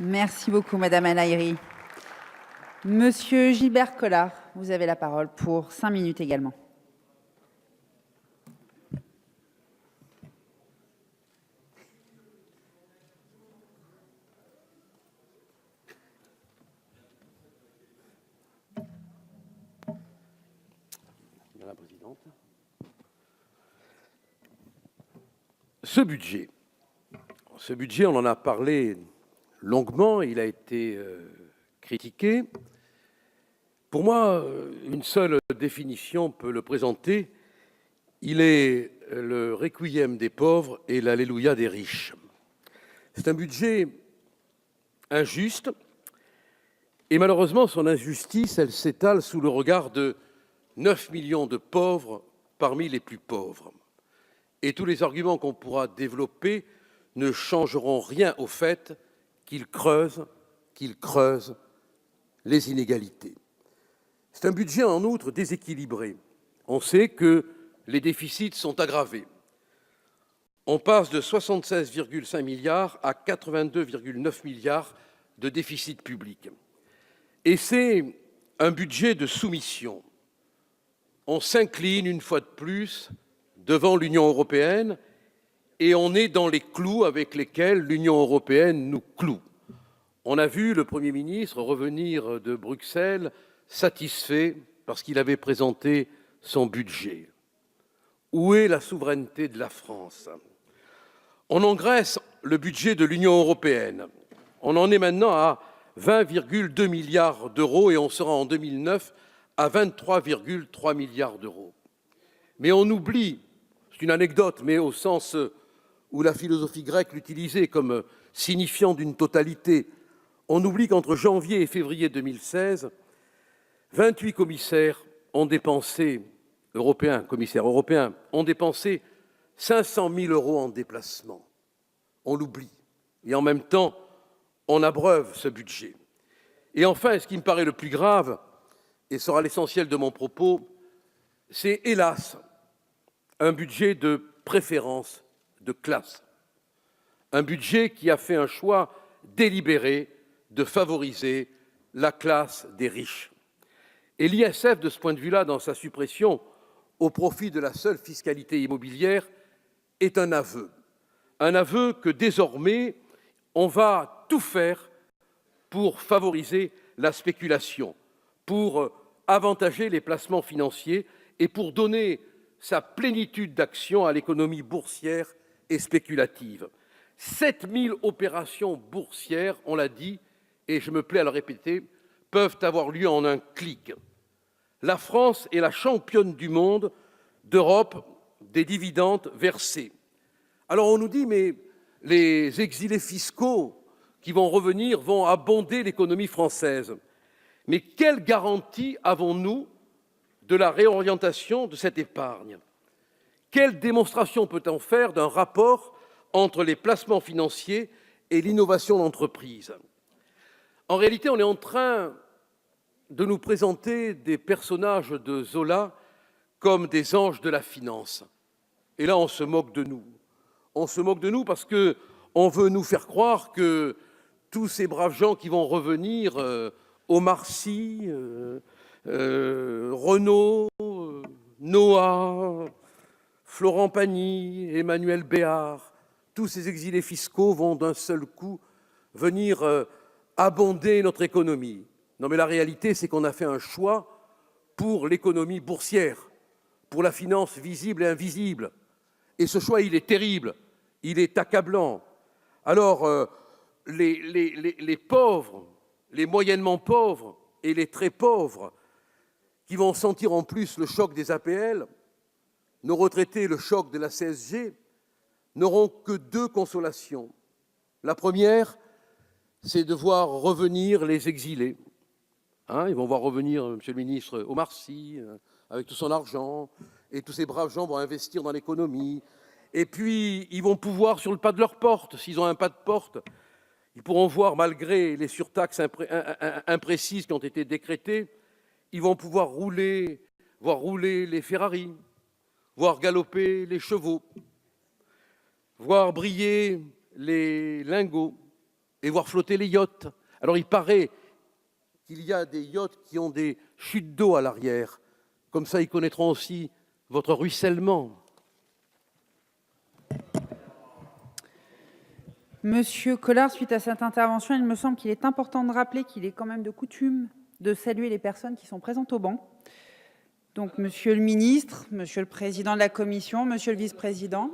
Merci beaucoup, Madame El-Haïry. Monsieur Gilbert Collard, vous avez la parole pour 5 minutes également. Madame la Présidente. Ce budget, on en a parlé longuement, il a été critiqué. Pour moi, une seule définition peut le présenter. Il est le requiem des pauvres et l'alléluia des riches. C'est un budget injuste et malheureusement, son injustice, elle s'étale sous le regard de 9 millions de pauvres parmi les plus pauvres. Et tous les arguments qu'on pourra développer ne changeront rien au fait qu'ils creusent les inégalités. C'est un budget, en outre, déséquilibré. On sait que les déficits sont aggravés. On passe de 76,5 milliards à 82,9 milliards de déficit public. Et c'est un budget de soumission. On s'incline une fois de plus devant l'Union européenne et on est dans les clous avec lesquels l'Union européenne nous cloue. On a vu le Premier ministre revenir de Bruxelles satisfait parce qu'il avait présenté son budget. Où est la souveraineté de la France? On engraisse le budget de l'Union européenne. On en est maintenant à 20,2 milliards d'euros et on sera en 2009 à 23,3 milliards d'euros. Mais on oublie, c'est une anecdote, mais au sens où la philosophie grecque l'utilisait comme signifiant d'une totalité, on oublie qu'entre janvier et février 2016, 28 commissaires européens ont dépensé 500 000 euros en déplacement. On l'oublie. Et en même temps, on abreuve ce budget. Et enfin, ce qui me paraît le plus grave, et sera l'essentiel de mon propos, c'est hélas un budget de préférence de classe. Un budget qui a fait un choix délibéré de favoriser la classe des riches. Et l'ISF, de ce point de vue-là, dans sa suppression au profit de la seule fiscalité immobilière, est un aveu que désormais, on va tout faire pour favoriser la spéculation, pour avantager les placements financiers et pour donner sa plénitude d'action à l'économie boursière et spéculative. 7000 opérations boursières, on l'a dit, et je me plais à le répéter, peuvent avoir lieu en un clic. La France est la championne du monde d'Europe des dividendes versés. Alors on nous dit, mais les exilés fiscaux qui vont revenir vont abonder l'économie française. Mais quelle garantie avons-nous de la réorientation de cette épargne? Quelle démonstration peut-on faire d'un rapport entre les placements financiers et l'innovation d'entreprise? En réalité, on est en train de nous présenter des personnages de Zola comme des anges de la finance. Et là, on se moque de nous. On se moque de nous parce qu'on veut nous faire croire que tous ces braves gens qui vont revenir, Omar Sy, Renaud, Noah, Florent Pagny, Emmanuel Béard, tous ces exilés fiscaux vont d'un seul coup venir abonder notre économie. Non, mais la réalité, c'est qu'on a fait un choix pour l'économie boursière, pour la finance visible et invisible. Et ce choix, il est terrible, il est accablant. Alors, les pauvres, les moyennement pauvres et les très pauvres, qui vont sentir en plus le choc des APL, nos retraités le choc de la CSG, n'auront que deux consolations. La première, c'est de voir revenir les exilés. Ils vont voir revenir, Monsieur le ministre, Omar Sy, avec tout son argent, et tous ces braves gens vont investir dans l'économie. Et puis, ils vont pouvoir, sur le pas de leur porte, s'ils ont un pas de porte, ils pourront voir, malgré les surtaxes imprécises qui ont été décrétées, ils vont pouvoir voir rouler les Ferrari, voir galoper les chevaux, voir briller les lingots, et voir flotter les yachts. Alors il paraît qu'il y a des yachts qui ont des chutes d'eau à l'arrière. Comme ça, ils connaîtront aussi votre ruissellement. Monsieur Collard, suite à cette intervention, il me semble qu'il est important de rappeler qu'il est quand même de coutume de saluer les personnes qui sont présentes au banc. Donc, monsieur le ministre, monsieur le président de la commission, monsieur le vice-président.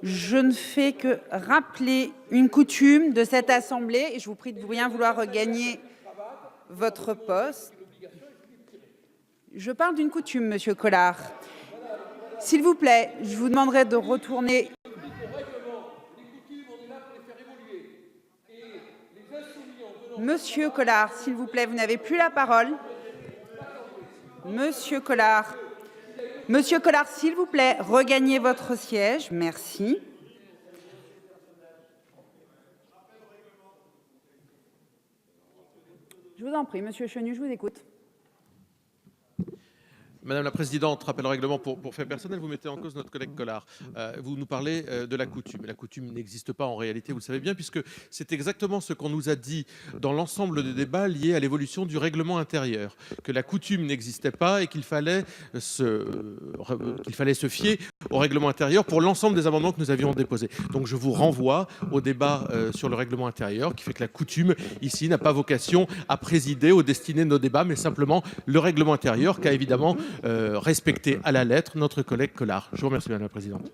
Je ne fais que rappeler une coutume de cette assemblée et je vous prie de bien vouloir regagner votre poste. Je parle d'une coutume, monsieur Collard. S'il vous plaît, je vous demanderai de retourner. Monsieur Collard, s'il vous plaît, vous n'avez plus la parole. Monsieur Collard, s'il vous plaît, regagnez votre siège. Merci. Je vous en prie, monsieur Chenu, je vous écoute. Madame la Présidente, rappel au règlement pour fait personnel, vous mettez en cause notre collègue Collard. Vous nous parlez de la coutume. La coutume n'existe pas en réalité, vous le savez bien, puisque c'est exactement ce qu'on nous a dit dans l'ensemble des débats liés à l'évolution du règlement intérieur, que la coutume n'existait pas et qu'il fallait se fier au règlement intérieur pour l'ensemble des amendements que nous avions déposés. Donc je vous renvoie au débat sur le règlement intérieur, qui fait que la coutume, ici, n'a pas vocation à présider aux destinées de nos débats, mais simplement le règlement intérieur qu'a évidemment respecter à la lettre notre collègue Collard. Je vous remercie, Madame la Présidente.